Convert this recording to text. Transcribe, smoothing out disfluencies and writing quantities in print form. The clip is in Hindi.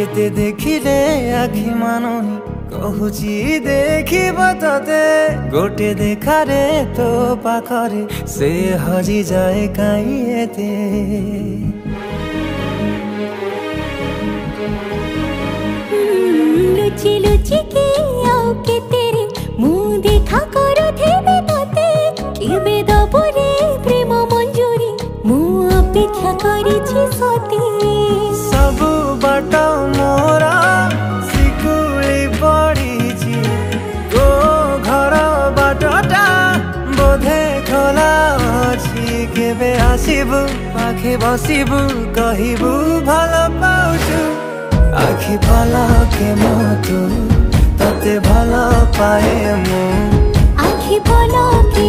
एते देखिले आखि मानुनी कहूची देखिब तते गोटे देखारे तो पाखरे से हजी जाए काई एते लुचि लुचि के आओ के तेरे मुँह देखा करो थे तते केबे दबरे प्रेम मंजूरी मुँह अपेक्षा करिछि सती सब बाट मोरा सिकुली पड़ी तो घर बाटटा बोधे खोला अछि केबे आसिबु पाखे बसिबु कहिबु भल पाउछु आखि पलके मो तू तते भल पाए मु आखि पलके